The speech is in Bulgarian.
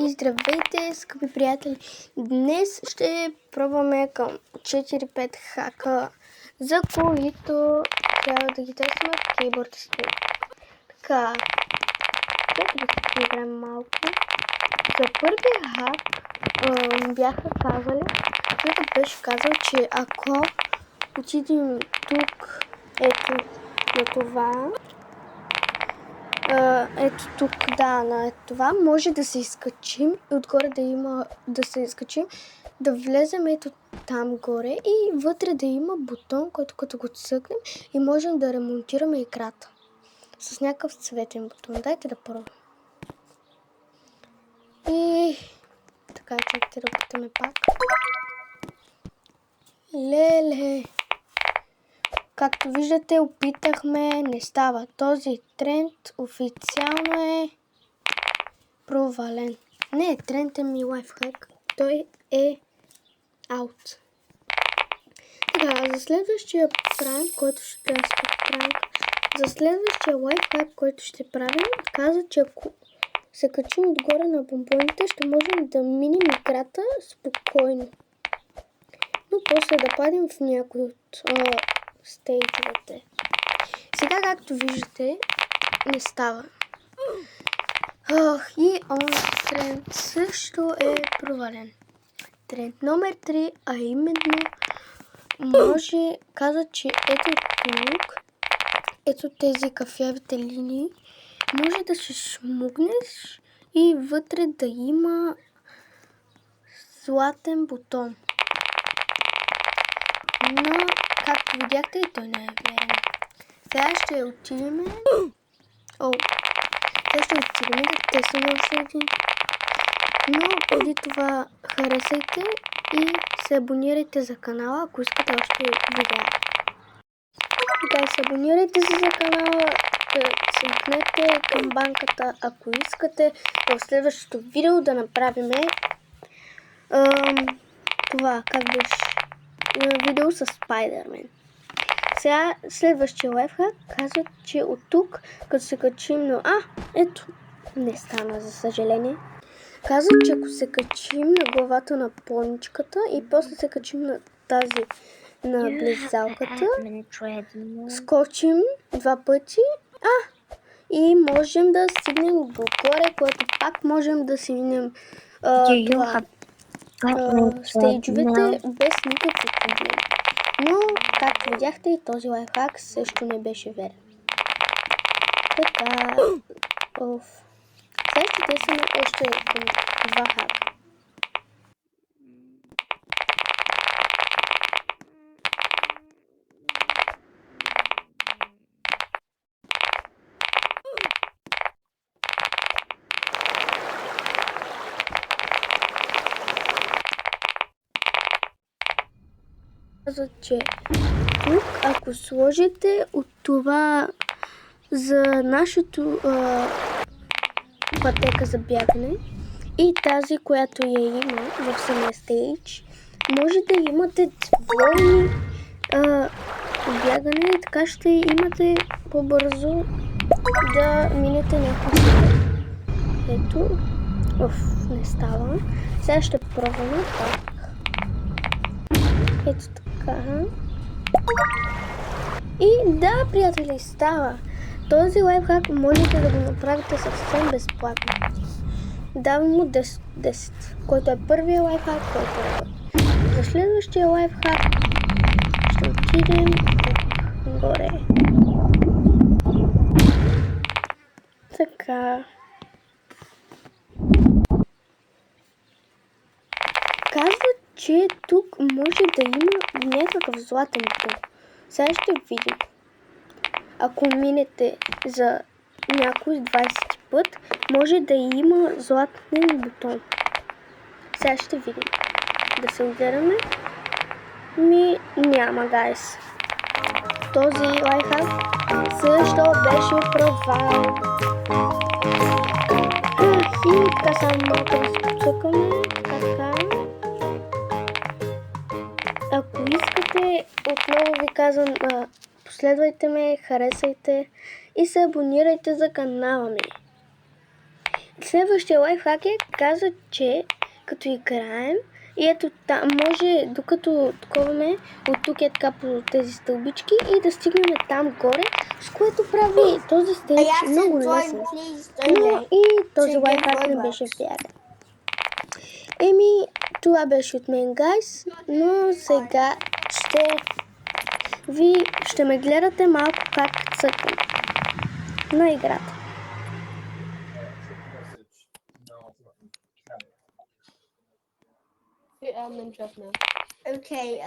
И здравейте, скъпи приятели! Днес ще пробваме към 4-5 хака, за които трябва да ги тестваме в Keyboard Studio. Така, да играем малко. За първия хак бяха казали, който беше казал, че ако отидем тук, ето на това, ето тук, да, на това, може да се изкачим и отгоре да има, да се изкачим, да влезем ето там горе и вътре да има бутон, който като го цъкнем и можем да ремонтираме играта. С някакъв цветен бутон. Дайте да пробвам. И така, чакайте да опитаме пак. Леле! Както виждате, опитахме, не става. Този тренд официално е провален. Не, тренд е ми лайфхак. Той е аут. Така, за следващия пранк, който ще правим, за следващия лайфхак, който ще правим, каза, че ако се качим отгоре на помпоните, ще можем да минем играта спокойно. Но после да падим в някой от стейджовете. Сега, както виждате, не става. И тренд също е провален. Тренд номер 3, а именно каза, че ето тук, ето тези кафявите линии, може да се шмугнеш и вътре да има златен бутон. Но, както видяхте, и той не е верен. Сега ще отидем. Сега ще отидем да тестваме още един. Но преди това харесайте и се абонирайте за канала, ако искате още видеа. Така, се абонирайте за канала, цъкнете камбанката, ако искате в следващото видео да направим това, как беше, видео с Spider-Man. Сега следващия лайфхак казва, че от тук, като се качим на... ето, не стана, за съжаление. Казва, че ако се качим на главата на поничката и после се качим на тази, на близалката, скочим 2 пъти, и можем да стигнем догоре, което пак можем да си минем стейджовете без никакви проблеми. Но, както видяхте, и този лайфхак също не беше верен. Така, сега ще тестваме още 2 хака. Казват, че тук, ако сложите от това за нашето пътека за бягане и тази, която я има в самия стейдж, може да имате двойни бягане и така ще имате по-бързо да минете някакви. Ето, не става. Сега ще пробваме пак. Ето така. И да, приятели, става. Този лайфхак можете да го направите съвсем безплатно. Давам му 10, който е първият лайфхак, който е. За следващия лайфхак ще отидем тук горе. Така. Казват, че тук може да има някакъв златен бутон. Сега ще видим. Ако минете за някой 20 път, може да има златен бутон. Сега ще видим. Да се удараме. Няма, гайс. Този лайфхак също беше провал. И така само малко да се подсъкаме. Така. Ако искате, отново ви казвам, последвайте ме, харесайте и се абонирайте за канала ми. Следващия лайфхак каза, че като играем и ето там може, докато таковаме от тук е така по тези стълбички и да стигнем там горе, с което прави този стейдж много лесен. Но и този лайфхак не беше вярен. Това беше от мен, гайс, но сега ще ме гледате малко как цъкам на играта. I'm interested now. Okay,